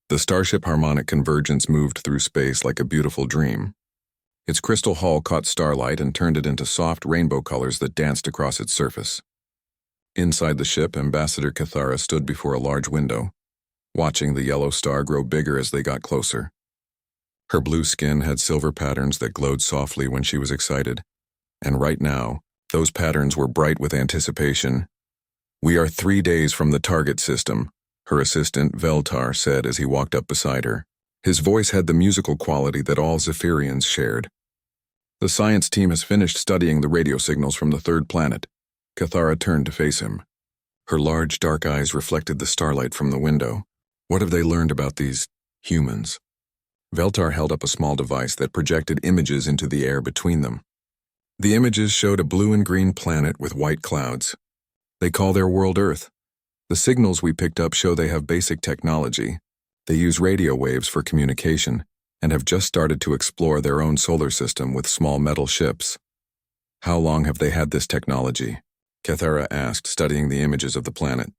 The starship harmonic convergence moved through space like a beautiful dream. Its crystal hull caught starlight and turned it into soft rainbow colors that danced across its surface. Inside the ship, Ambassador Cathara stood before a large window, watching the yellow star grow bigger as they got closer. Her blue skin had silver patterns that glowed softly when she was excited, and right now, those patterns were bright with anticipation. "We are 3 days from the target system," her assistant Veltar said as he walked up beside her. His voice had the musical quality that all Zephyrians shared. "The science team has finished studying the radio signals from the third planet." Cathara turned to face him. Her large dark eyes reflected the starlight from the window. "What have they learned about these humans?" Veltar held up a small device that projected images into the air between them. The images showed a blue and green planet with white clouds. "They call their world Earth. The signals we picked up show they have basic technology. They use radio waves for communication and have just started to explore their own solar system with small metal ships." "How long have they had this technology?" Cathara asked, studying the images of the planet.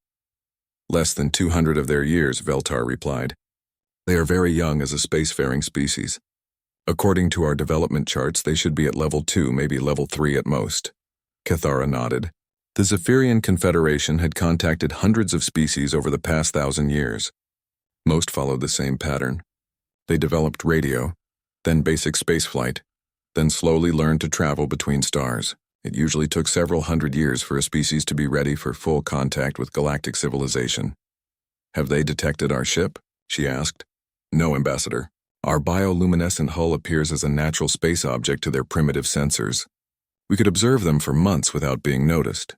"Less than 200 of their years," Veltar replied. "They are very young as a spacefaring species. According to our development charts, they should be at level 2, maybe level 3 at most." Cathara nodded. The Zephyrian Confederation had contacted hundreds of species over the past 1,000 years. Most followed the same pattern. They developed radio, then basic spaceflight, then slowly learned to travel between stars. It usually took several hundred years for a species to be ready for full contact with galactic civilization. "Have they detected our ship?" she asked. "No, Ambassador. Our bioluminescent hull appears as a natural space object to their primitive sensors. We could observe them for months without being noticed."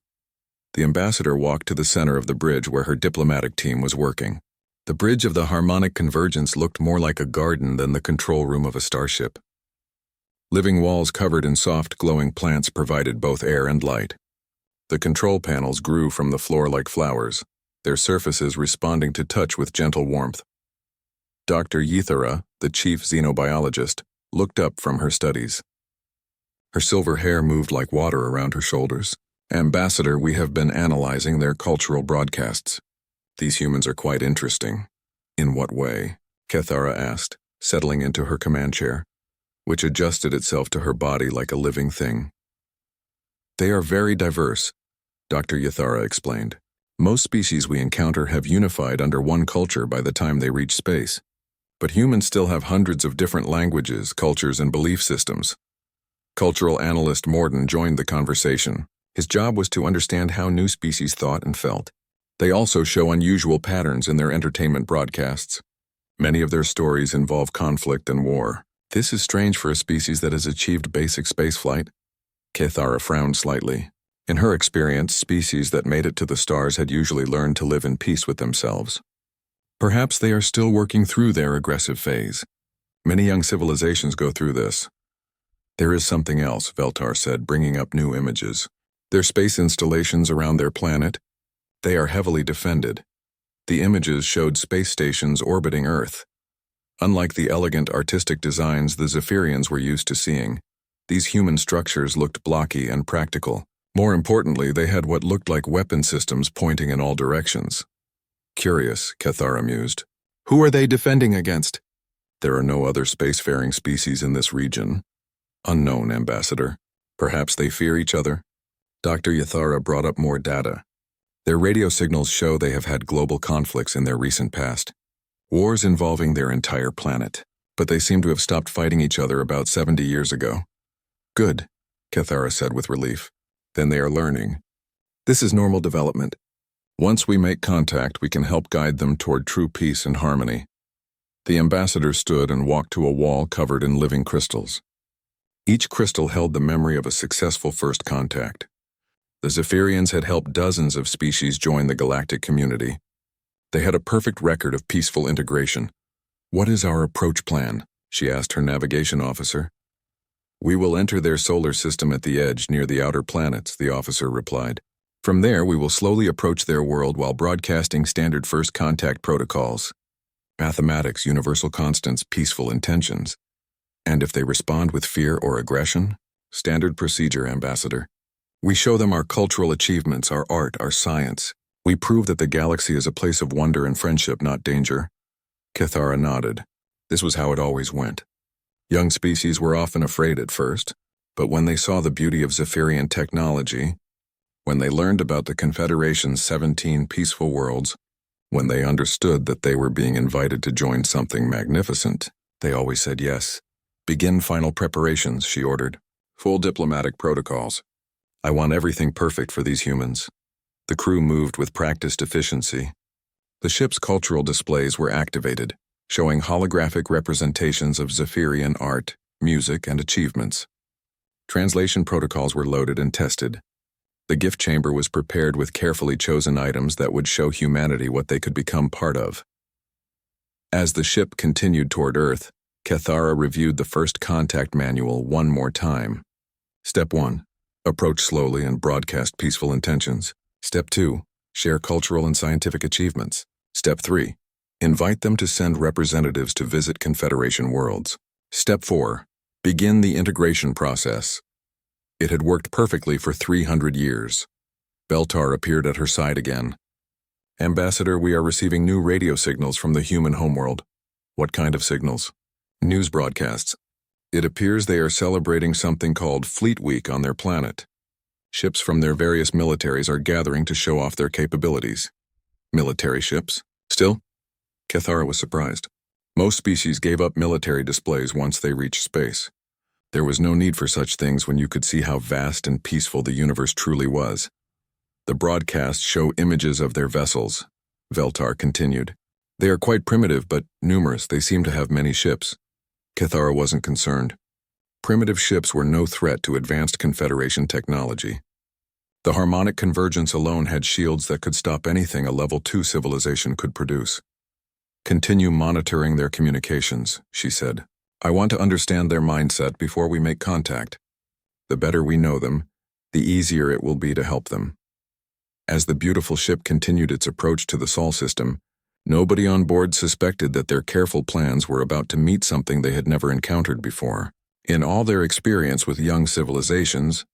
The ambassador walked to the center of the bridge where her diplomatic team was working. The bridge of the harmonic convergence looked more like a garden than the control room of a starship. Living walls covered in soft, glowing plants provided both air and light. The control panels grew from the floor like flowers, their surfaces responding to touch with gentle warmth. Dr. Yithara, the chief xenobiologist, looked up from her studies. Her silver hair moved like water around her shoulders. "Ambassador, we have been analyzing their cultural broadcasts. These humans are quite interesting." "In what way?" Cathara asked, settling into her command chair, which adjusted itself to her body like a living thing. "They are very diverse," Dr. Yithara explained. "Most species we encounter have unified under one culture by the time they reach space. But humans still have hundreds of different languages, cultures, and belief systems." Cultural analyst Morden joined the conversation. His job was to understand how new species thought and felt. They also show unusual patterns in their entertainment broadcasts. Many of their stories involve conflict and war. "This is strange for a species that has achieved basic spaceflight." Cathara frowned slightly. In her experience, species that made it to the stars had usually learned to live in peace with themselves. Perhaps they are still working through their aggressive phase. Many young civilizations go through this. "There is something else," Veltar said, bringing up new images. "Their space installations around their planet, they are heavily defended." The images showed space stations orbiting Earth. Unlike the elegant artistic designs the Zephyrians were used to seeing, these human structures looked blocky and practical. More importantly, they had what looked like weapon systems pointing in all directions. "Curious," Cathara mused. "Who are they defending against?" "There are no other spacefaring species in this region." "Unknown, Ambassador. Perhaps they fear each other?" Dr. Yithara brought up more data. "Their radio signals show they have had global conflicts in their recent past. Wars involving their entire planet. But they seem to have stopped fighting each other about 70 years ago." "Good," Cathara said with relief. "Then they are learning. This is normal development. Once we make contact, we can help guide them toward true peace and harmony." The ambassador stood and walked to a wall covered in living crystals. Each crystal held the memory of a successful first contact. The Zephyrians had helped dozens of species join the galactic community. They had a perfect record of peaceful integration. "What is our approach plan?" she asked her navigation officer. "We will enter their solar system at the edge near the outer planets," the officer replied. "From there, we will slowly approach their world while broadcasting standard first contact protocols. Mathematics, universal constants, peaceful intentions. And if they respond with fear or aggression, standard procedure, Ambassador. We show them our cultural achievements, our art, our science. We prove that the galaxy is a place of wonder and friendship, not danger. Cathara nodded. This was how it always went. Young species were often afraid at first, but when they saw the beauty of Zephyrian technology, when they learned about the Confederation's 17 peaceful worlds, when they understood that they were being invited to join something magnificent, they always said yes. Begin final preparations, she ordered. Full diplomatic protocols. I want everything perfect for these humans. The crew moved with practiced efficiency. The ship's cultural displays were activated, showing holographic representations of Zephyrian art, music, and achievements. Translation protocols were loaded and tested. The gift chamber was prepared with carefully chosen items that would show humanity what they could become part of. As the ship continued toward Earth, Cathara reviewed the first contact manual one more time. Step 1. Approach slowly and broadcast peaceful intentions. Step 2. Share cultural and scientific achievements. Step 3. Invite them to send representatives to visit Confederation worlds. Step 4. Begin the integration process. It had worked perfectly for 300 years. Beltar appeared at her side again. Ambassador, we are receiving new radio signals from the human homeworld. What kind of signals? News broadcasts. It appears they are celebrating something called Fleet Week on their planet. Ships from their various militaries are gathering to show off their capabilities. Military ships? Still? Cathara was surprised. Most species gave up military displays once they reached space. There was no need for such things when you could see how vast and peaceful the universe truly was. The broadcasts show images of their vessels. Veltar continued. They are quite primitive, but numerous. They seem to have many ships. Cathara wasn't concerned. Primitive ships were no threat to advanced Confederation technology. The harmonic convergence alone had shields that could stop anything a level 2 civilization could produce. Continue monitoring their communications, she said. I want to understand their mindset before we make contact. The better we know them, the easier it will be to help them. As the beautiful ship continued its approach to the Sol system, nobody on board suspected that their careful plans were about to meet something they had never encountered before. In all their experience with young civilizations,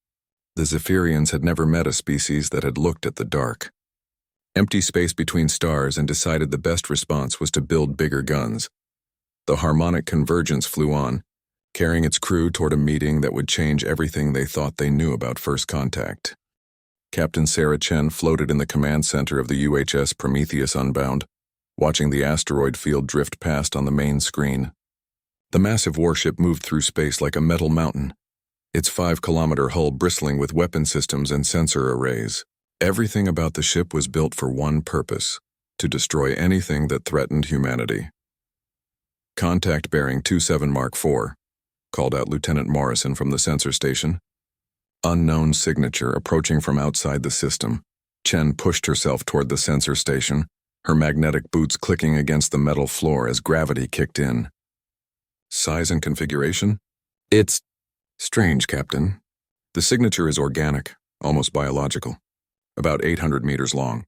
the Zephyrians had never met a species that had looked at the dark. Empty space between stars and decided the best response was to build bigger guns. The harmonic convergence flew on, carrying its crew toward a meeting that would change everything they thought they knew about first contact. Captain Sarah Chen floated in the command center of the UHS Prometheus Unbound, watching the asteroid field drift past on the main screen. The massive warship moved through space like a metal mountain, its 5-kilometer hull bristling with weapon systems and sensor arrays. Everything about the ship was built for one purpose: to destroy anything that threatened humanity. Contact bearing 27 Mark IV, called out Lieutenant Morrison from the sensor station. Unknown signature approaching from outside the system. Chen pushed herself toward the sensor station, her magnetic boots clicking against the metal floor as gravity kicked in. Size and configuration? It's strange, Captain. The signature is organic, almost biological, about 800 meters long.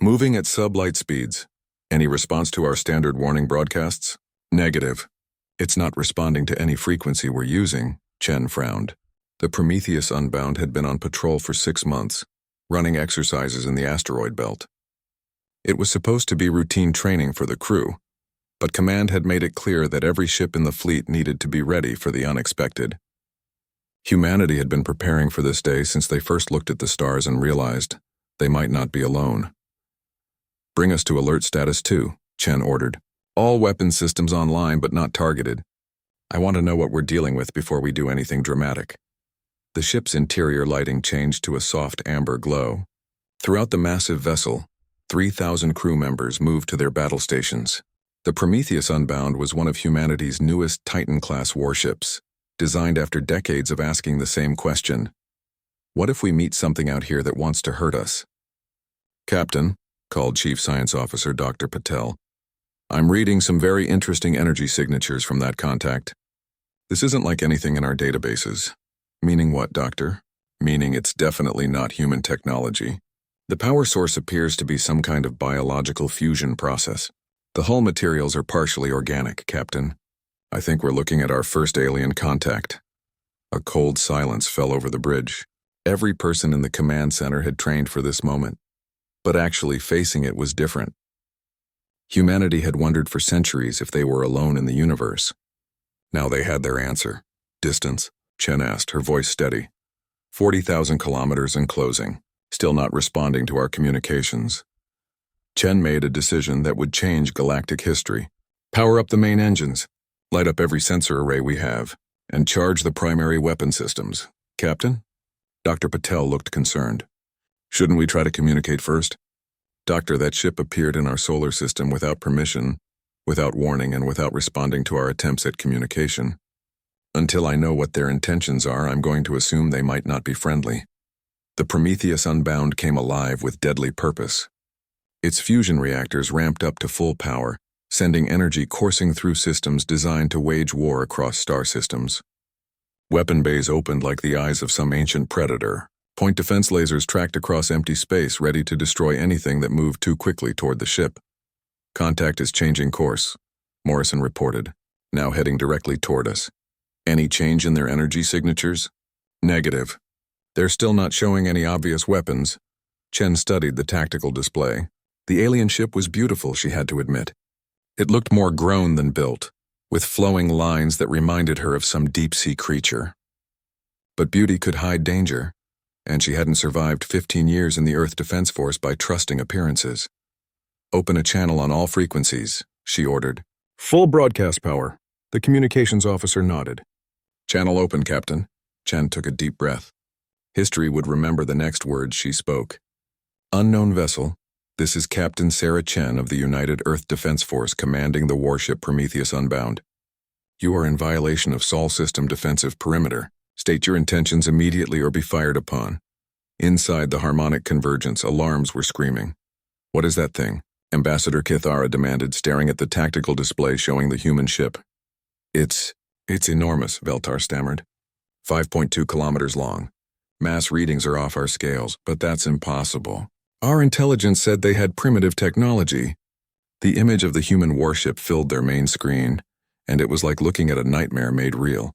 Moving at sublight speeds. Any response to our standard warning broadcasts? Negative. It's not responding to any frequency we're using, Chen frowned. The Prometheus Unbound had been on patrol for 6 months, running exercises in the asteroid belt. It was supposed to be routine training for the crew, but Command had made it clear that every ship in the fleet needed to be ready for the unexpected. Humanity had been preparing for this day since they first looked at the stars and realized they might not be alone. Bring us to alert status 2, Chen ordered. All weapon systems online but not targeted. I want to know what we're dealing with before we do anything dramatic. The ship's interior lighting changed to a soft amber glow. Throughout the massive vessel, 3,000 crew members moved to their battle stations. The Prometheus Unbound was one of humanity's newest Titan-class warships, designed after decades of asking the same question. What if we meet something out here that wants to hurt us? Captain, called Chief Science Officer Dr. Patel, I'm reading some very interesting energy signatures from that contact. This isn't like anything in our databases. Meaning what, Doctor? Meaning it's definitely not human technology. The power source appears to be some kind of biological fusion process. The hull materials are partially organic, Captain. I think we're looking at our first alien contact. A cold silence fell over the bridge. Every person in the command center had trained for this moment, but actually facing it was different. Humanity had wondered for centuries if they were alone in the universe. Now they had their answer. Distance? Chen asked, her voice steady. 40,000 kilometers and closing, still not responding to our communications. Chen made a decision that would change galactic history. Power up the main engines, light up every sensor array we have, and charge the primary weapon systems. Captain? Dr. Patel looked concerned. Shouldn't we try to communicate first? Doctor, that ship appeared in our solar system without permission, without warning, and without responding to our attempts at communication. Until I know what their intentions are, I'm going to assume they might not be friendly. The Prometheus Unbound came alive with deadly purpose. Its fusion reactors ramped up to full power, sending energy coursing through systems designed to wage war across star systems. Weapon bays opened like the eyes of some ancient predator. Point defense lasers tracked across empty space, ready to destroy anything that moved too quickly toward the ship. Contact is changing course, Morrison reported, now heading directly toward us. Any change in their energy signatures? Negative. They're still not showing any obvious weapons. Chen studied the tactical display. The alien ship was beautiful, she had to admit. It looked more grown than built, with flowing lines that reminded her of some deep-sea creature. But beauty could hide danger, and she hadn't survived 15 years in the Earth Defense Force by trusting appearances. Open a channel on all frequencies, she ordered. Full broadcast power. The communications officer nodded. Channel open, Captain. Chen took a deep breath. History would remember the next words she spoke. Unknown vessel, this is Captain Sarah Chen of the United Earth Defense Force commanding the warship Prometheus Unbound. You are in violation of Sol System defensive perimeter. State your intentions immediately or be fired upon. Inside the harmonic convergence, alarms were screaming. What is that thing? Ambassador Kithara demanded, staring at the tactical display showing the human ship. It's enormous, Veltar stammered. 5.2 kilometers long. Mass readings are off our scales, but that's impossible. Our intelligence said they had primitive technology. The image of the human warship filled their main screen, and it was like looking at a nightmare made real.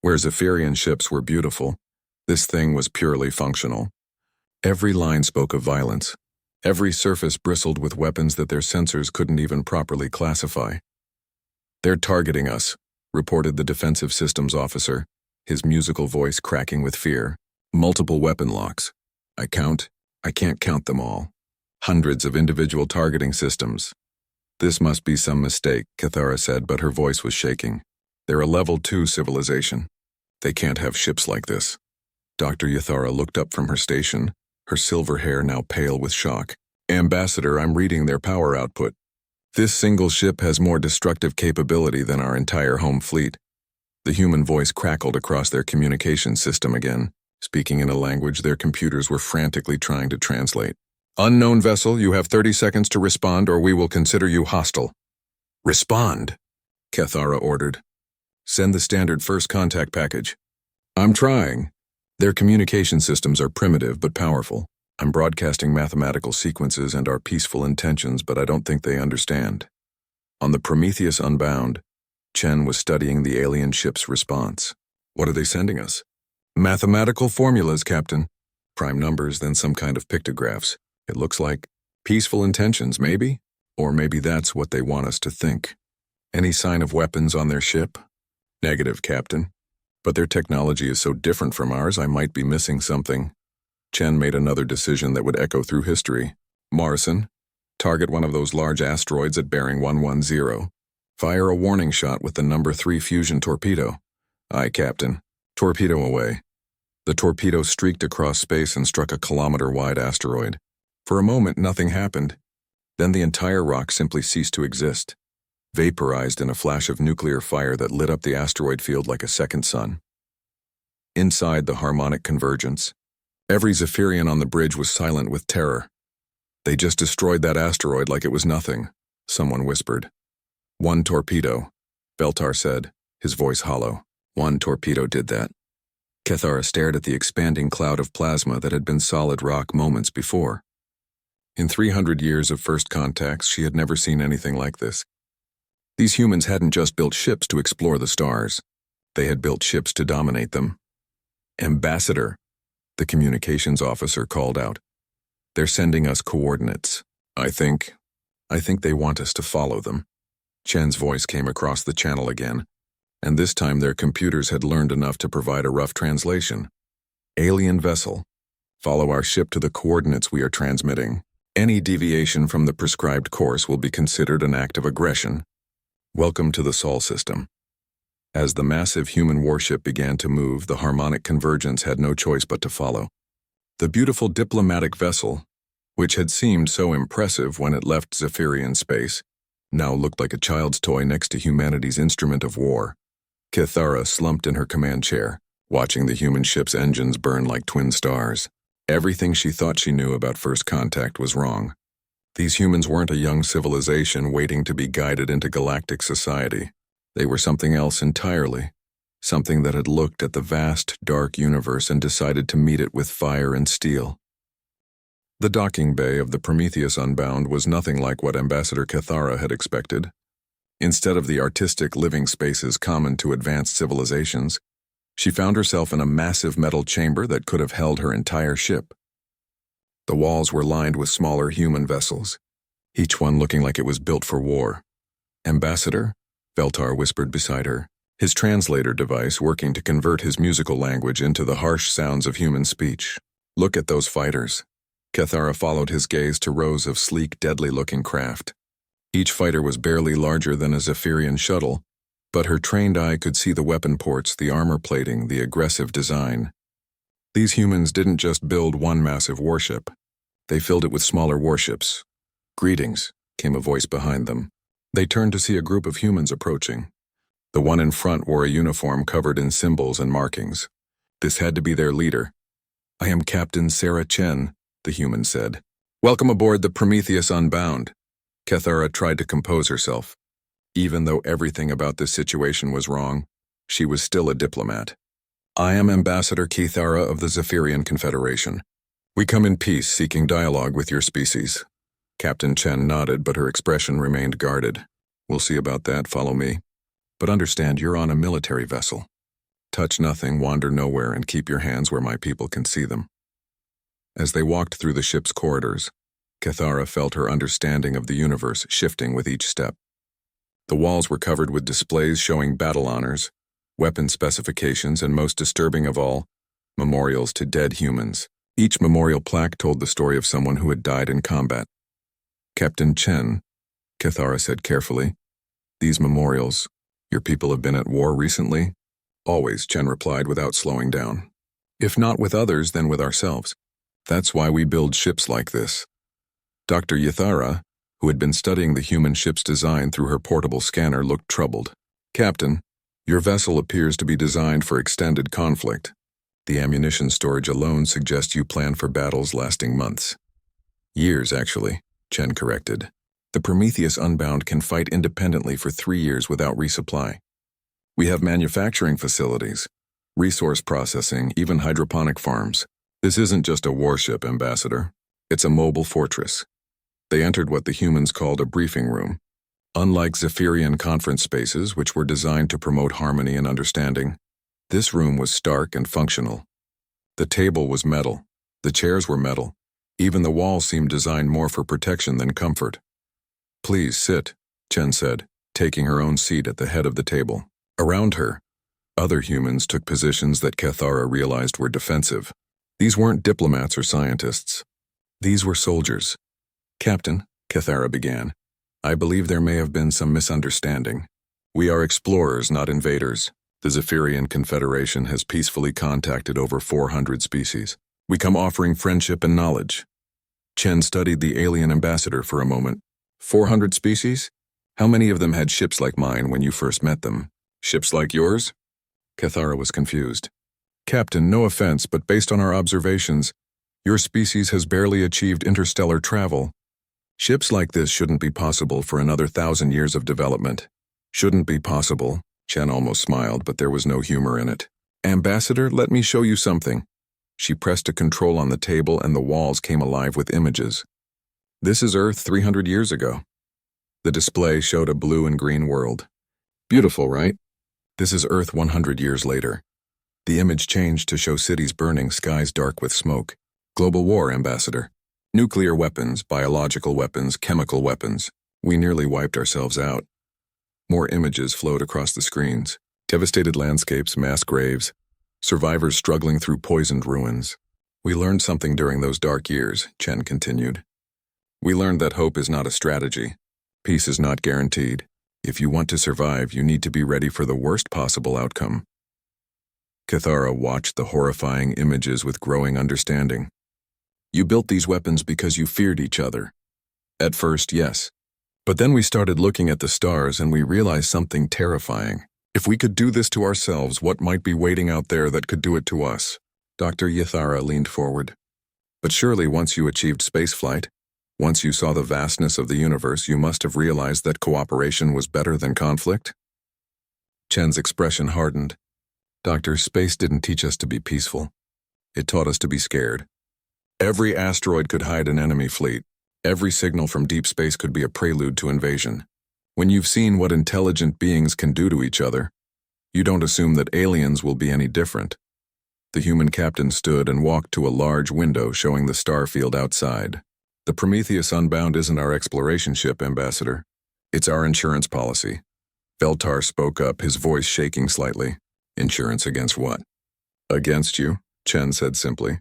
Where Zephyrian ships were beautiful, this thing was purely functional. Every line spoke of violence. Every surface bristled with weapons that their sensors couldn't even properly classify. They're targeting us, reported the defensive systems officer, his musical voice cracking with fear. Multiple weapon locks. I can't count them all. Hundreds of individual targeting systems. This must be some mistake, Kithara said, but her voice was shaking. They're a level 2 civilization. They can't have ships like this. Dr. Yathara looked up from her station, her silver hair now pale with shock. Ambassador, I'm reading their power output. This single ship has more destructive capability than our entire home fleet. The human voice crackled across their communication system again, speaking in a language their computers were frantically trying to translate. Unknown vessel, you have 30 seconds to respond or we will consider you hostile. Respond, Kethara ordered. Send the standard first contact package. I'm trying. Their communication systems are primitive but powerful. I'm broadcasting mathematical sequences and our peaceful intentions, but I don't think they understand. On the Prometheus Unbound, Chen was studying the alien ship's response. What are they sending us? Mathematical formulas, Captain. Prime numbers, then some kind of pictographs. It looks like peaceful intentions, maybe? Or maybe that's what they want us to think. Any sign of weapons on their ship? Negative, Captain. But their technology is so different from ours, I might be missing something. Chen made another decision that would echo through history. Morrison, target one of those large asteroids at bearing 110. Fire a warning shot with the number 3 fusion torpedo. Aye, Captain. Torpedo away. The torpedo streaked across space and struck a kilometer-wide asteroid. For a moment, nothing happened. Then the entire rock simply ceased to exist, vaporized in a flash of nuclear fire that lit up the asteroid field like a second sun. Inside the harmonic convergence, every Zephyrian on the bridge was silent with terror. They just destroyed that asteroid like it was nothing, someone whispered. One torpedo, Beltar said, his voice hollow. One torpedo did that. Kethara stared at the expanding cloud of plasma that had been solid rock moments before. In 300 years of first contacts, she had never seen anything like this. These humans hadn't just built ships to explore the stars. They had built ships to dominate them. Ambassador, the communications officer called out. They're sending us coordinates. I think I think they want us to follow them. Chen's voice came across the channel again, and this time their computers had learned enough to provide a rough translation. Alien vessel. Follow our ship to the coordinates we are transmitting. Any deviation from the prescribed course will be considered an act of aggression. Welcome to the Sol system. As the massive human warship began to move, the harmonic convergence had no choice but to follow. The beautiful diplomatic vessel, which had seemed so impressive when it left Zephyrian space, now looked like a child's toy next to humanity's instrument of war. Kithara slumped in her command chair, watching the human ship's engines burn like twin stars. Everything she thought she knew about first contact was wrong. These humans weren't a young civilization waiting to be guided into galactic society. They were something else entirely, something that had looked at the vast, dark universe and decided to meet it with fire and steel. The docking bay of the Prometheus Unbound was nothing like what Ambassador Kithara had expected. Instead of the artistic living spaces common to advanced civilizations, she found herself in a massive metal chamber that could have held her entire ship. The walls were lined with smaller human vessels, each one looking like it was built for war. Ambassador? Veltar whispered beside her, his translator device working to convert his musical language into the harsh sounds of human speech. Look at those fighters. Kithara followed his gaze to rows of sleek, deadly-looking craft. Each fighter was barely larger than a Zephyrian shuttle, but her trained eye could see the weapon ports, the armor plating, the aggressive design. These humans didn't just build one massive warship. They filled it with smaller warships. "Greetings," came a voice behind them. They turned to see a group of humans approaching. The one in front wore a uniform covered in symbols and markings. This had to be their leader. "I am Captain Sarah Chen," the human said. "Welcome aboard the Prometheus Unbound." Kithara tried to compose herself. Even though everything about this situation was wrong, she was still a diplomat. "I am Ambassador Kithara of the Zephyrian Confederation. We come in peace, seeking dialogue with your species." Captain Chen nodded, but her expression remained guarded. "We'll see about that, follow me. But understand, you're on a military vessel. Touch nothing, wander nowhere, and keep your hands where my people can see them." As they walked through the ship's corridors, Kithara felt her understanding of the universe shifting with each step. The walls were covered with displays showing battle honors, weapon specifications, and most disturbing of all, memorials to dead humans. Each memorial plaque told the story of someone who had died in combat. "Captain Chen," Kithara said carefully, "these memorials, your people have been at war recently?" "Always," Chen replied without slowing down. "If not with others, then with ourselves. That's why we build ships like this." Dr. Ythara, who had been studying the human ship's design through her portable scanner, looked troubled. "Captain, your vessel appears to be designed for extended conflict. The ammunition storage alone suggests you plan for battles lasting months." "Years, actually," Chen corrected. "The Prometheus Unbound can fight independently for 3 years without resupply. We have manufacturing facilities, resource processing, even hydroponic farms. This isn't just a warship, Ambassador. It's a mobile fortress." They entered what the humans called a briefing room. Unlike Zephyrian conference spaces, which were designed to promote harmony and understanding, this room was stark and functional. The table was metal. The chairs were metal. Even the walls seemed designed more for protection than comfort. "Please sit," Chen said, taking her own seat at the head of the table. Around her, other humans took positions that Kithara realized were defensive. These weren't diplomats or scientists. These were soldiers. "Captain," Kithara began, "I believe there may have been some misunderstanding. We are explorers, not invaders. The Zephyrian Confederation has peacefully contacted over 400 species. We come offering friendship and knowledge." Chen studied the alien ambassador for a moment. 400 species? How many of them had ships like mine when you first met them? Ships like yours? Kithara was confused. "Captain, no offense, but based on our observations, your species has barely achieved interstellar travel. Ships like this shouldn't be possible for another 1,000 years of development." "Shouldn't be possible?" Chen almost smiled, but there was no humor in it. "Ambassador, let me show you something." She pressed a control on the table and the walls came alive with images. "This is Earth 300 years ago." The display showed a blue and green world. "Beautiful, right? This is Earth 100 years later." The image changed to show cities burning, skies dark with smoke. "Global war, Ambassador. Nuclear weapons, biological weapons, chemical weapons. We nearly wiped ourselves out. More images flowed across the screens. Devastated landscapes, mass graves, survivors struggling through poisoned ruins. We learned something during those dark years, Chen continued. We learned that hope is not a strategy. Peace is not guaranteed. If you want to survive, you need to be ready for the worst possible outcome. Cathara watched the horrifying images with growing understanding. You built these weapons because you feared each other. At first, yes. But then we started looking at the stars and we realized something terrifying. If we could do this to ourselves, what might be waiting out there that could do it to us? Dr. Yathara leaned forward. But surely once you achieved spaceflight, once you saw the vastness of the universe, you must have realized that cooperation was better than conflict? Chen's expression hardened. Doctor, space didn't teach us to be peaceful. It taught us to be scared. Every asteroid could hide an enemy fleet. Every signal from deep space could be a prelude to invasion. When you've seen what intelligent beings can do to each other, you don't assume that aliens will be any different. The human captain stood and walked to a large window showing the star field outside. The Prometheus Unbound isn't our exploration ship, Ambassador. It's our insurance policy. Veltar spoke up, his voice shaking slightly. Insurance against what? Against you, Chen said simply.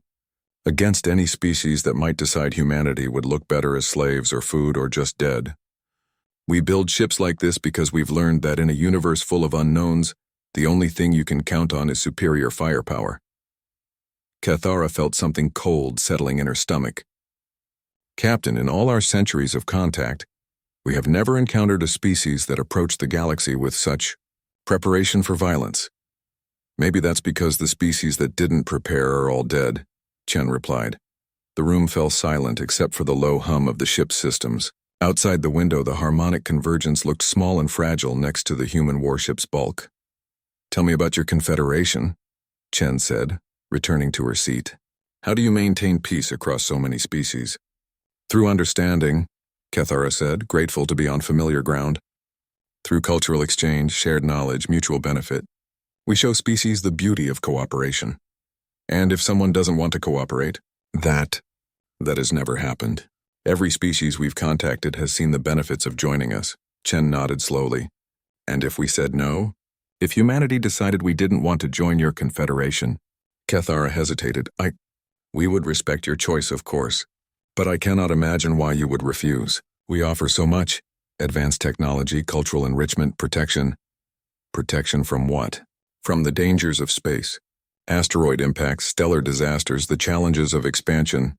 Against any species that might decide humanity would look better as slaves or food or just dead. We build ships like this because we've learned that in a universe full of unknowns, the only thing you can count on is superior firepower. Cathara felt something cold settling in her stomach. Captain, in all our centuries of contact, we have never encountered a species that approached the galaxy with such preparation for violence. Maybe that's because the species that didn't prepare are all dead, Chen replied. The room fell silent except for the low hum of the ship's systems. Outside the window, the harmonic convergence looked small and fragile next to the human warship's bulk. Tell me about your confederation, Chen said, returning to her seat. How do you maintain peace across so many species? Through understanding, Cathara said, grateful to be on familiar ground. Through cultural exchange, shared knowledge, mutual benefit. We show species the beauty of cooperation. And if someone doesn't want to cooperate, that has never happened. Every species we've contacted has seen the benefits of joining us. Chen nodded slowly. And if we said no? If humanity decided we didn't want to join your confederation? Cathara hesitated. We would respect your choice, of course. But I cannot imagine why you would refuse. We offer so much. Advanced technology, cultural enrichment, protection. Protection from what? From the dangers of space. Asteroid impacts, stellar disasters, the challenges of expansion.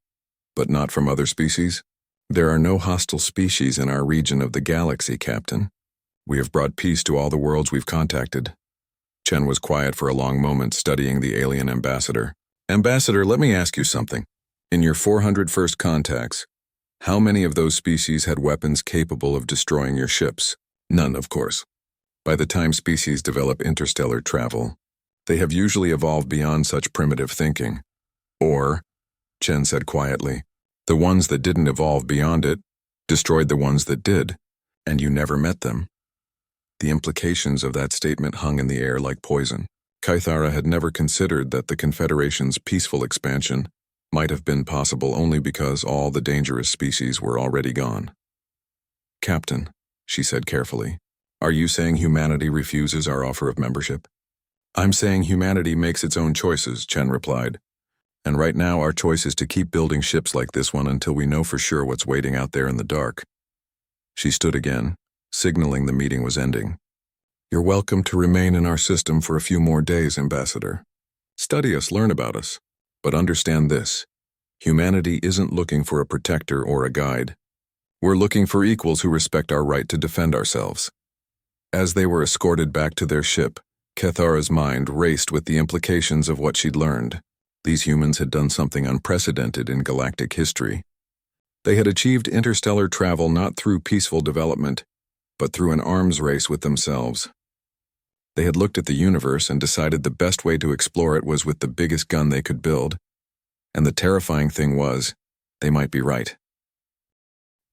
But not from other species? There are no hostile species in our region of the galaxy, Captain. We have brought peace to all the worlds we've contacted. Chen was quiet for a long moment, studying the alien ambassador. Ambassador, let me ask you something. In your 401st contacts, how many of those species had weapons capable of destroying your ships? None, of course. By the time species develop interstellar travel, they have usually evolved beyond such primitive thinking. Or, Chen said quietly, the ones that didn't evolve beyond it destroyed the ones that did, and you never met them. The implications of that statement hung in the air like poison. Cathara had never considered that the Confederation's peaceful expansion might have been possible only because all the dangerous species were already gone. Captain, she said carefully, are you saying humanity refuses our offer of membership? I'm saying humanity makes its own choices, Chen replied. And right now our choice is to keep building ships like this one until we know for sure what's waiting out there in the dark. She stood again, signaling the meeting was ending. You're welcome to remain in our system for a few more days, Ambassador. Study us, learn about us. But understand this. Humanity isn't looking for a protector or a guide. We're looking for equals who respect our right to defend ourselves. As they were escorted back to their ship, Cathara's mind raced with the implications of what she'd learned. These humans had done something unprecedented in galactic history. They had achieved interstellar travel not through peaceful development, but through an arms race with themselves. They had looked at the universe and decided the best way to explore it was with the biggest gun they could build. And the terrifying thing was, they might be right.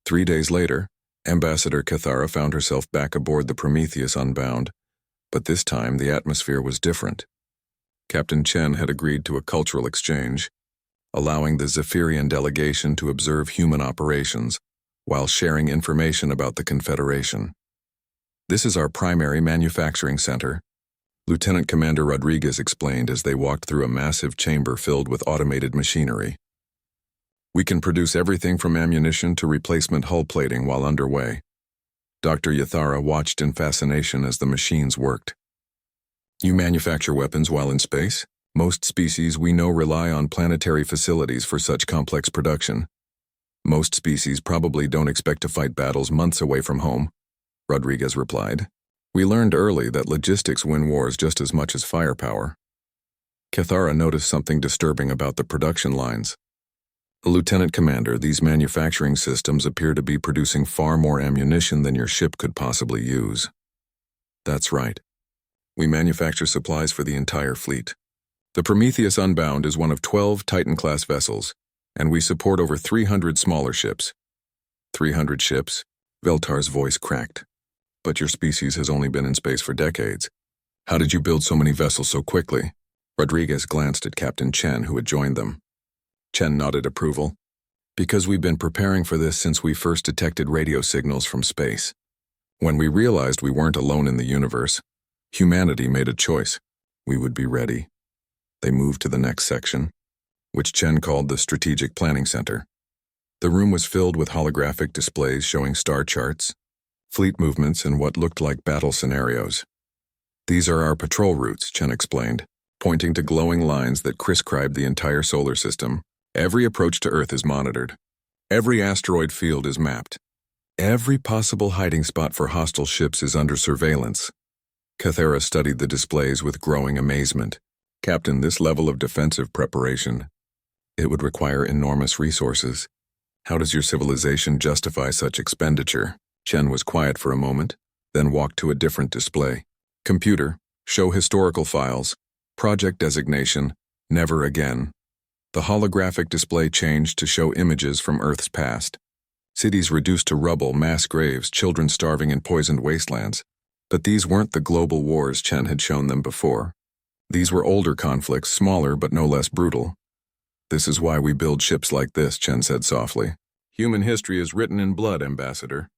3 days later, Ambassador Cathara found herself back aboard the Prometheus Unbound, but this time the atmosphere was different. Captain Chen had agreed to a cultural exchange, allowing the Zephyrian delegation to observe human operations while sharing information about the Confederation. This is our primary manufacturing center, Lieutenant Commander Rodriguez explained as they walked through a massive chamber filled with automated machinery. We can produce everything from ammunition to replacement hull plating while underway. Dr. Yathara watched in fascination as the machines worked. You manufacture weapons while in space? Most species we know rely on planetary facilities for such complex production. Most species probably don't expect to fight battles months away from home, Rodriguez replied. We learned early that logistics win wars just as much as firepower. Cathara noticed something disturbing about the production lines. Lieutenant Commander, these manufacturing systems appear to be producing far more ammunition than your ship could possibly use. That's right. We manufacture supplies for the entire fleet. The Prometheus Unbound is one of 12 Titan-class vessels, and we support over 300 smaller ships. 300 ships? Veltar's voice cracked. But your species has only been in space for decades. How did you build so many vessels so quickly? Rodriguez glanced at Captain Chen, who had joined them. Chen nodded approval. Because we've been preparing for this since we first detected radio signals from space. When we realized we weren't alone in the universe, humanity made a choice. We would be ready. They moved to the next section, which Chen called the Strategic Planning Center. The room was filled with holographic displays showing star charts, fleet movements, and what looked like battle scenarios. These are our patrol routes, Chen explained, pointing to glowing lines that crisscribed the entire solar system. Every approach to Earth is monitored. Every asteroid field is mapped. Every possible hiding spot for hostile ships is under surveillance. Cathara studied the displays with growing amazement. Captain, this level of defensive preparation, it would require enormous resources. How does your civilization justify such expenditure? Chen was quiet for a moment, then walked to a different display. Computer, show historical files. Project designation, never again. The holographic display changed to show images from Earth's past. Cities reduced to rubble, mass graves, children starving in poisoned wastelands. But these weren't the global wars Chen had shown them before. These were older conflicts, smaller but no less brutal. This is why we build ships like this, Chen said softly. Human history is written in blood, Ambassador.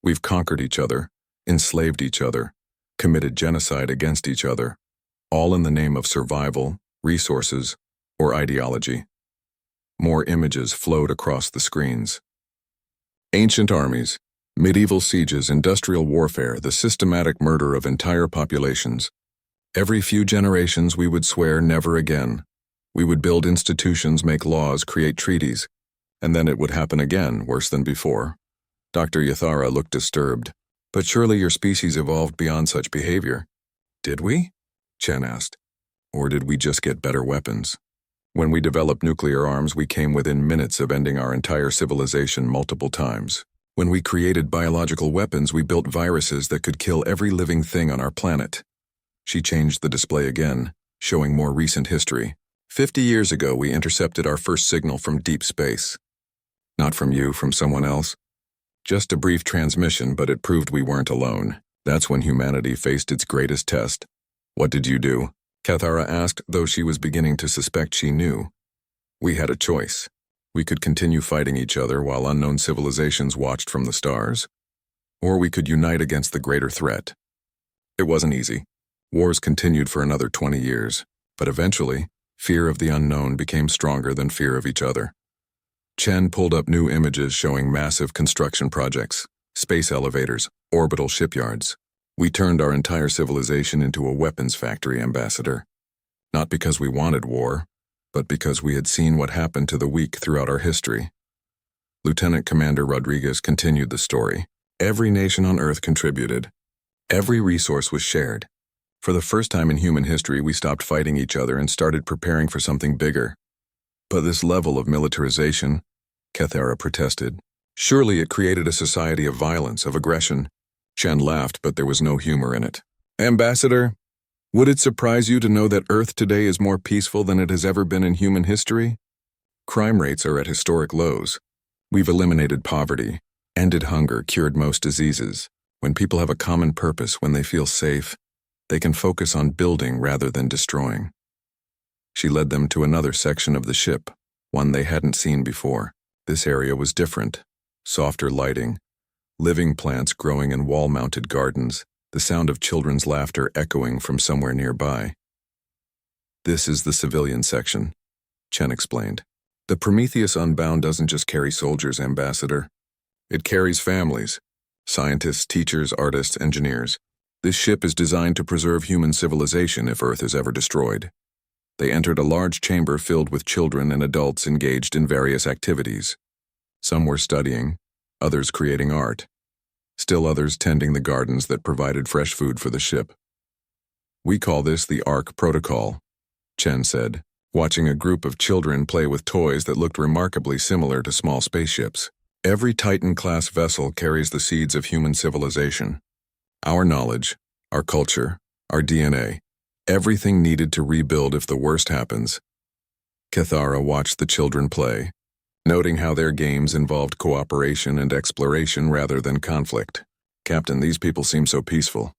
We've conquered each other, enslaved each other, committed genocide against each other, all in the name of survival, resources, or ideology. More images flowed across the screens. Ancient armies, medieval sieges, industrial warfare, the systematic murder of entire populations. Every few generations we would swear never again. We would build institutions, make laws, create treaties, and then it would happen again, worse than before. Dr. Yathara looked disturbed. But surely your species evolved beyond such behavior. Did we? Chen asked. Or did we just get better weapons? When we developed nuclear arms, we came within minutes of ending our entire civilization multiple times. When we created biological weapons, we built viruses that could kill every living thing on our planet. She changed the display again, showing more recent history. 50 years ago, we intercepted our first signal from deep space. Not from you, from someone else. Just a brief transmission, but it proved we weren't alone. That's when humanity faced its greatest test. What did you do? Cathara asked, though she was beginning to suspect she knew. We had a choice. We could continue fighting each other while unknown civilizations watched from the stars. Or we could unite against the greater threat. It wasn't easy. Wars continued for another 20 years, but eventually, fear of the unknown became stronger than fear of each other. Chen pulled up new images showing massive construction projects, space elevators, orbital shipyards. We turned our entire civilization into a weapons factory, Ambassador. Not because we wanted war, but because we had seen what happened to the weak throughout our history. Lieutenant Commander Rodriguez continued the story. Every nation on Earth contributed. Every resource was shared. For the first time in human history, we stopped fighting each other and started preparing for something bigger. But this level of militarization, Cathara protested. Surely it created a society of violence, of aggression. Chen laughed, but there was no humor in it. Ambassador, would it surprise you to know that Earth today is more peaceful than it has ever been in human history? Crime rates are at historic lows. We've eliminated poverty, ended hunger, cured most diseases. When people have a common purpose, when they feel safe, they can focus on building rather than destroying. She led them to another section of the ship, one they hadn't seen before. This area was different. Softer lighting, living plants growing in wall-mounted gardens, the sound of children's laughter echoing from somewhere nearby. This is the civilian section, Chen explained. The Prometheus Unbound doesn't just carry soldiers, Ambassador. It carries families, scientists, teachers, artists, engineers. This ship is designed to preserve human civilization if Earth is ever destroyed. They entered a large chamber filled with children and adults engaged in various activities. Some were studying, others creating art, still others tending the gardens that provided fresh food for the ship. We call this the Ark Protocol, Chen said, watching a group of children play with toys that looked remarkably similar to small spaceships. Every Titan-class vessel carries the seeds of human civilization. Our knowledge, our culture, our DNA, everything needed to rebuild if the worst happens. Cathara watched the children play, noting how their games involved cooperation and exploration rather than conflict. Captain, these people seem so peaceful.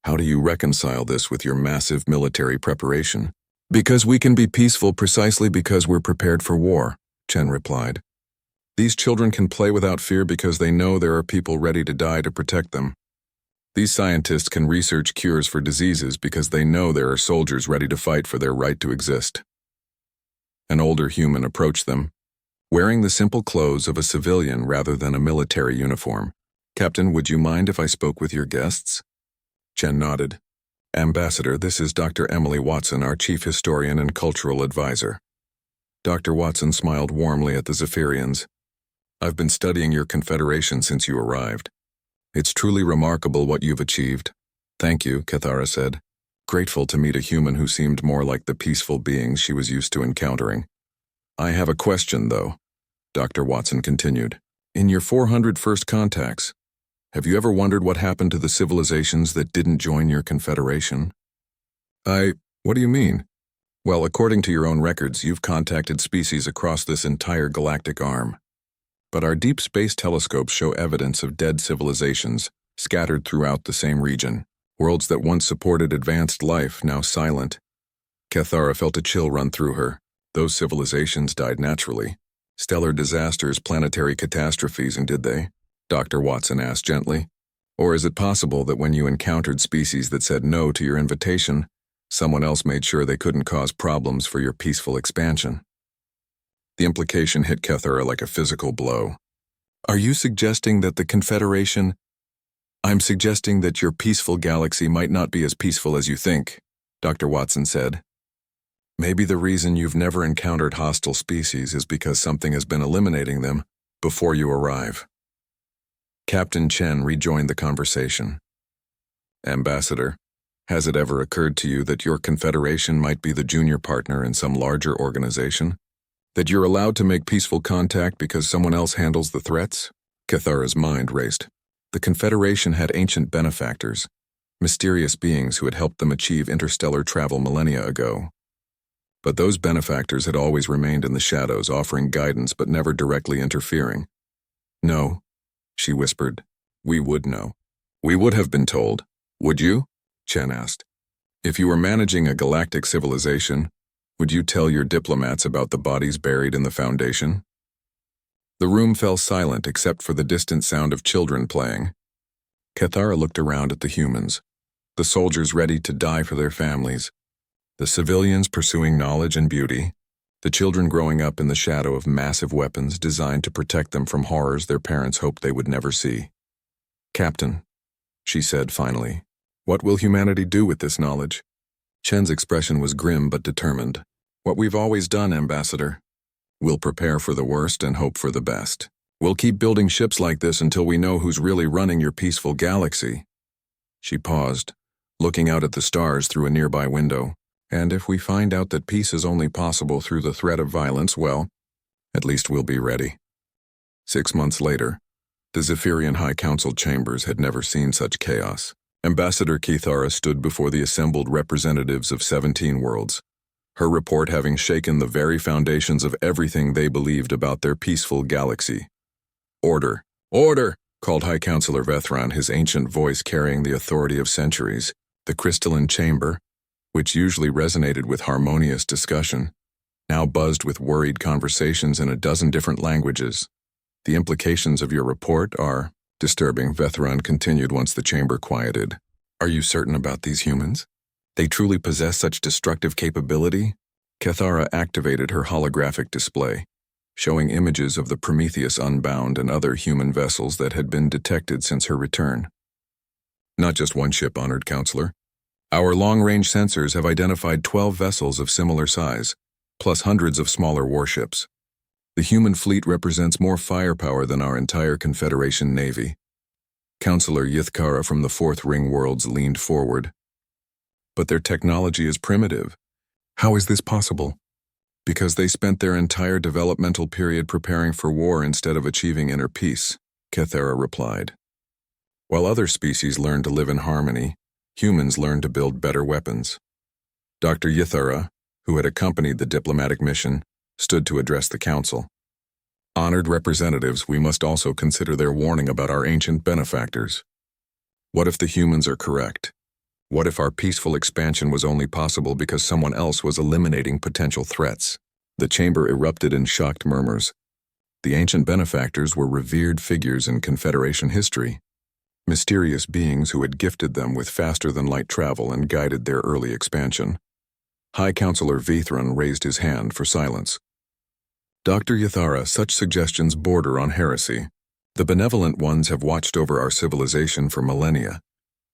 How do you reconcile this with your massive military preparation? Because we can be peaceful precisely because we're prepared for war, Chen replied. These children can play without fear because they know there are people ready to die to protect them. These scientists can research cures for diseases because they know there are soldiers ready to fight for their right to exist. An older human approached them, wearing the simple clothes of a civilian rather than a military uniform. Captain, would you mind if I spoke with your guests? Chen nodded. Ambassador, this is Dr. Emily Watson, our chief historian and cultural advisor. Dr. Watson smiled warmly at the Zephyrians. I've been studying your confederation since you arrived. It's truly remarkable what you've achieved. Thank you, Cathara said, grateful to meet a human who seemed more like the peaceful beings she was used to encountering. I have a question, though, Dr. Watson continued. In your 400 first contacts, have you ever wondered what happened to the civilizations that didn't join your confederation? What do you mean? Well, according to your own records, you've contacted species across this entire galactic arm. But our deep space telescopes show evidence of dead civilizations scattered throughout the same region, worlds that once supported advanced life, now silent. Cathara felt a chill run through her. Those civilizations died naturally. Stellar disasters, planetary catastrophes, and did they? Dr. Watson asked gently. Or is it possible that when you encountered species that said no to your invitation, someone else made sure they couldn't cause problems for your peaceful expansion? The implication hit Cathara like a physical blow. Are you suggesting that the Confederation... I'm suggesting that your peaceful galaxy might not be as peaceful as you think, Dr. Watson said. Maybe the reason you've never encountered hostile species is because something has been eliminating them before you arrive. Captain Chen rejoined the conversation. Ambassador, has it ever occurred to you that your confederation might be the junior partner in some larger organization? That you're allowed to make peaceful contact because someone else handles the threats? Cathara's mind raced. The Confederation had ancient benefactors, mysterious beings who had helped them achieve interstellar travel millennia ago. But those benefactors had always remained in the shadows, offering guidance but never directly interfering. No, she whispered. We would know. We would have been told. Would you? Chen asked. If you were managing a galactic civilization, would you tell your diplomats about the bodies buried in the Foundation? The room fell silent except for the distant sound of children playing. Cathara looked around at the humans, the soldiers ready to die for their families, the civilians pursuing knowledge and beauty, the children growing up in the shadow of massive weapons designed to protect them from horrors their parents hoped they would never see. Captain, she said finally, what will humanity do with this knowledge? Chen's expression was grim but determined. What we've always done, Ambassador. We'll prepare for the worst and hope for the best. We'll keep building ships like this until we know who's really running your peaceful galaxy. She paused, looking out at the stars through a nearby window. And if we find out that peace is only possible through the threat of violence, well, at least we'll be ready. 6 months later, the Zephyrian High Council chambers had never seen such chaos. Ambassador Cathara stood before the assembled representatives of 17 worlds, her report having shaken the very foundations of everything they believed about their peaceful galaxy. Order! Order! Called High Counselor Vethran, his ancient voice carrying the authority of centuries. The crystalline chamber, which usually resonated with harmonious discussion, now buzzed with worried conversations in a dozen different languages. The implications of your report are disturbing, Vethron continued once the chamber quieted. Are you certain about these humans? They truly possess such destructive capability? Cathara activated her holographic display, showing images of the Prometheus Unbound and other human vessels that had been detected since her return. Not just one ship, honored counselor. Our long-range sensors have identified 12 vessels of similar size, plus hundreds of smaller warships. The human fleet represents more firepower than our entire Confederation Navy. Counselor Yithkara from the Fourth Ring Worlds leaned forward. But their technology is primitive. How is this possible? Because they spent their entire developmental period preparing for war instead of achieving inner peace, Cathara replied. While other species learn to live in harmony, humans learn to build better weapons. Dr. Yithara, who had accompanied the diplomatic mission, stood to address the council. Honored representatives, we must also consider their warning about our ancient benefactors. What if the humans are correct? What if our peaceful expansion was only possible because someone else was eliminating potential threats? The chamber erupted in shocked murmurs. The ancient benefactors were revered figures in Confederation history, mysterious beings who had gifted them with faster-than-light travel and guided their early expansion. High Counselor Vethron raised his hand for silence. Dr. Yithara, such suggestions border on heresy. The benevolent ones have watched over our civilization for millennia.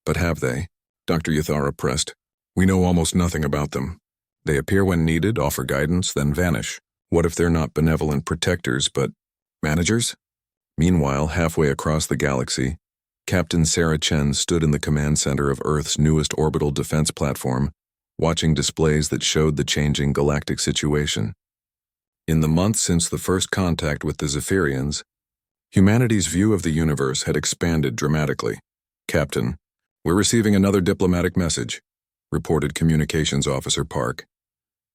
But have they? Dr. Yithara pressed. We know almost nothing about them. They appear when needed, offer guidance, then vanish. What if they're not benevolent protectors, but managers? Meanwhile, halfway across the galaxy, Captain Sarah Chen stood in the command center of Earth's newest orbital defense platform, watching displays that showed the changing galactic situation. In the months since the first contact with the Zephyrians, humanity's view of the universe had expanded dramatically. Captain, we're receiving another diplomatic message, reported Communications Officer Park.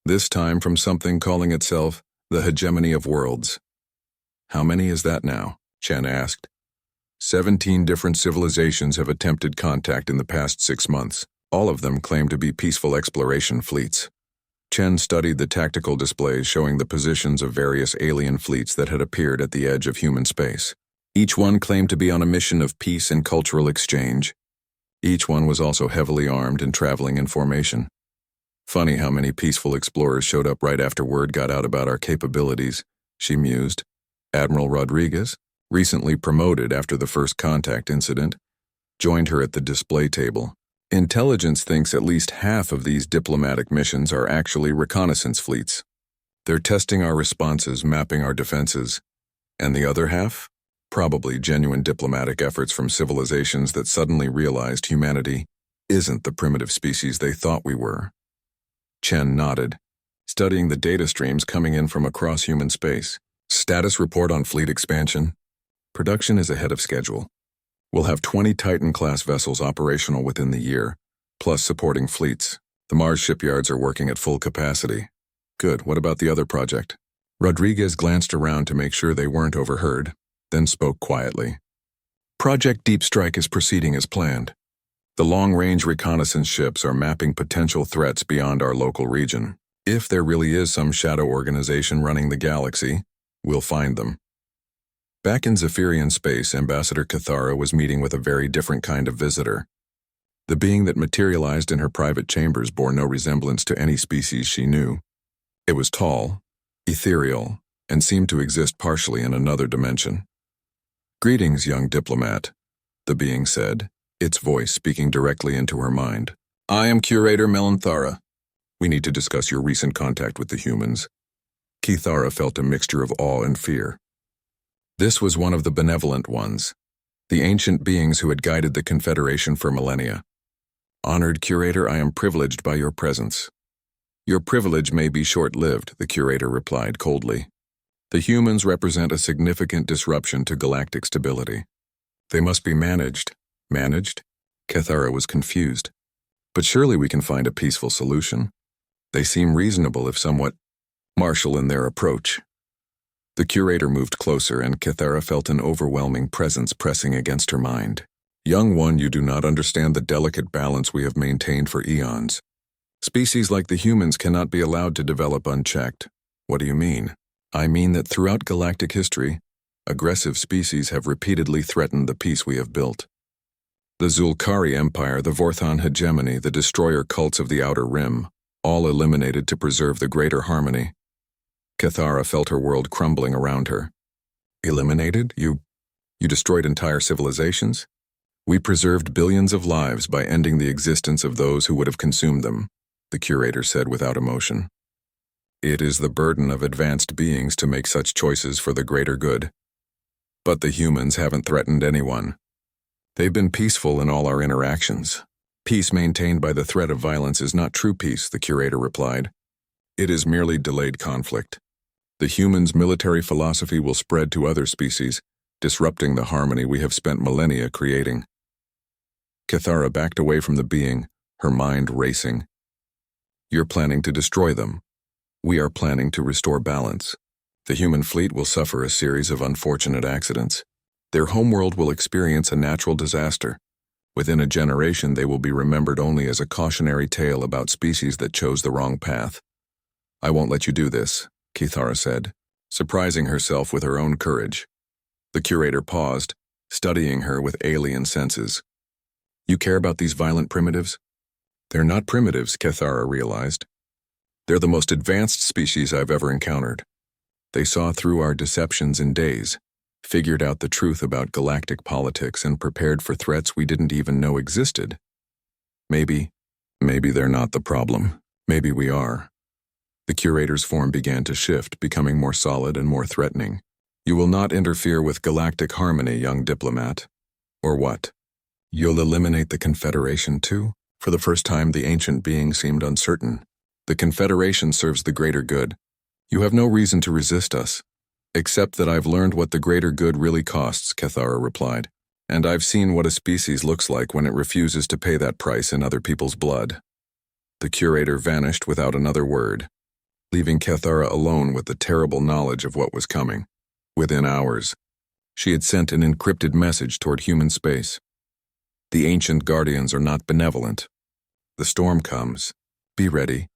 This time from something calling itself the Hegemony of Worlds. How many is that now? Chen asked. 17 different civilizations have attempted contact in the past 6 months. All of them claim to be peaceful exploration fleets. Chen studied the tactical displays showing the positions of various alien fleets that had appeared at the edge of human space. Each one claimed to be on a mission of peace and cultural exchange. Each one was also heavily armed and traveling in formation. Funny how many peaceful explorers showed up right after word got out about our capabilities, she mused. Admiral Rodriguez, recently promoted after the first contact incident, joined her at the display table. Intelligence thinks at least half of these diplomatic missions are actually reconnaissance fleets. They're testing our responses, mapping our defenses. And the other half? Probably genuine diplomatic efforts from civilizations that suddenly realized humanity isn't the primitive species they thought we were. Chen nodded, studying the data streams coming in from across human space. Status report on fleet expansion. Production is ahead of schedule. We'll have 20 Titan-class vessels operational within the year, plus supporting fleets. The Mars shipyards are working at full capacity. Good, what about the other project? Rodriguez glanced around to make sure they weren't overheard, then spoke quietly. Project Deep Strike is proceeding as planned. The long-range reconnaissance ships are mapping potential threats beyond our local region. If there really is some shadow organization running the galaxy, we'll find them. Back in Zephyrian space, Ambassador Cathara was meeting with a very different kind of visitor. The being that materialized in her private chambers bore no resemblance to any species she knew. It was tall, ethereal, and seemed to exist partially in another dimension. Greetings, young diplomat, the being said, its voice speaking directly into her mind. I am Curator Melanthara. We need to discuss your recent contact with the humans. Cathara felt a mixture of awe and fear. This was one of the benevolent ones, the ancient beings who had guided the Confederation for millennia. Honored Curator, I am privileged by your presence. Your privilege may be short-lived, the Curator replied coldly. The humans represent a significant disruption to galactic stability. They must be managed. Managed? Cathara was confused. But surely we can find a peaceful solution. They seem reasonable if somewhat martial in their approach. The Curator moved closer, and Cathara felt an overwhelming presence pressing against her mind. Young one, you do not understand the delicate balance we have maintained for eons. Species like the humans cannot be allowed to develop unchecked. What do you mean? I mean that throughout galactic history, Aggressive species have repeatedly threatened the peace we have built. The Zulkari Empire, the Vorthon hegemony, the destroyer cults of the Outer Rim, all eliminated to preserve the greater harmony. Cathara felt her world crumbling around her. Eliminated? You destroyed entire civilizations? We preserved billions of lives by ending the existence of those who would have consumed them, the curator said without emotion. It is the burden of advanced beings to make such choices for the greater good. But the humans haven't threatened anyone. They've been peaceful in all our interactions. Peace maintained by the threat of violence is not true peace, the curator replied. It is merely delayed conflict. The humans' military philosophy will spread to other species, disrupting the harmony we have spent millennia creating. Cathara backed away from the being, her mind racing. You're planning to destroy them. We are planning to restore balance. The human fleet will suffer a series of unfortunate accidents. Their homeworld will experience a natural disaster. Within a generation, they will be remembered only as a cautionary tale about species that chose the wrong path. I won't let you do this, Cathara said, surprising herself with her own courage. The curator paused, studying her with alien senses. You care about these violent primitives? They're not primitives, Cathara realized. They're the most advanced species I've ever encountered. They saw through our deceptions in days, figured out the truth about galactic politics, and prepared for threats we didn't even know existed. Maybe they're not the problem. Maybe we are. The curator's form began to shift, becoming more solid and more threatening. You will not interfere with galactic harmony, young diplomat. Or what? You'll eliminate the Confederation too? For the first time, the ancient being seemed uncertain. The Confederation serves the greater good. You have no reason to resist us. Except that I've learned what the greater good really costs, Cathara replied. And I've seen what a species looks like when it refuses to pay that price in other people's blood. The curator vanished without another word, leaving Cathara alone with the terrible knowledge of what was coming. Within hours, she had sent an encrypted message toward human space. The ancient guardians are not benevolent. The storm comes. Be ready.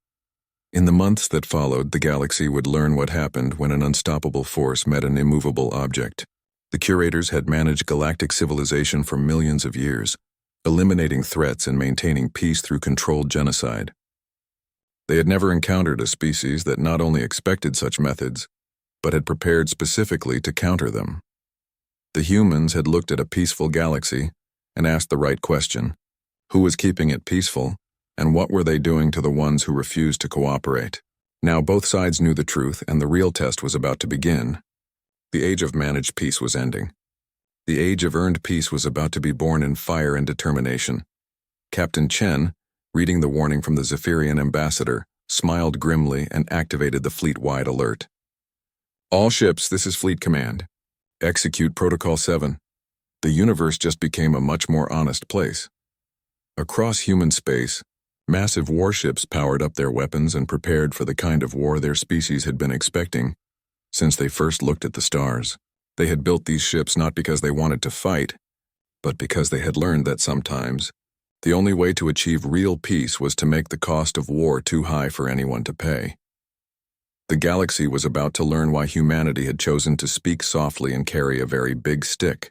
In the months that followed, the galaxy would learn what happened when an unstoppable force met an immovable object. The curators had managed galactic civilization for millions of years, eliminating threats and maintaining peace through controlled genocide. They had never encountered a species that not only expected such methods, but had prepared specifically to counter them. The humans had looked at a peaceful galaxy and asked the right question: who was keeping it peaceful, and what were they doing to the ones who refused to cooperate? Now both sides knew the truth, and the real test was about to begin. The age of managed peace was ending. The age of earned peace was about to be born in fire and determination. Captain Chen, reading the warning from the Zephyrian ambassador, smiled grimly and activated the fleet-wide alert. All ships, this is Fleet Command. Execute Protocol 7. The universe just became a much more honest place. Across human space, massive warships powered up their weapons and prepared for the kind of war their species had been expecting since they first looked at the stars. They had built these ships not because they wanted to fight, but because they had learned that sometimes the only way to achieve real peace was to make the cost of war too high for anyone to pay. The galaxy was about to learn why humanity had chosen to speak softly and carry a very big stick.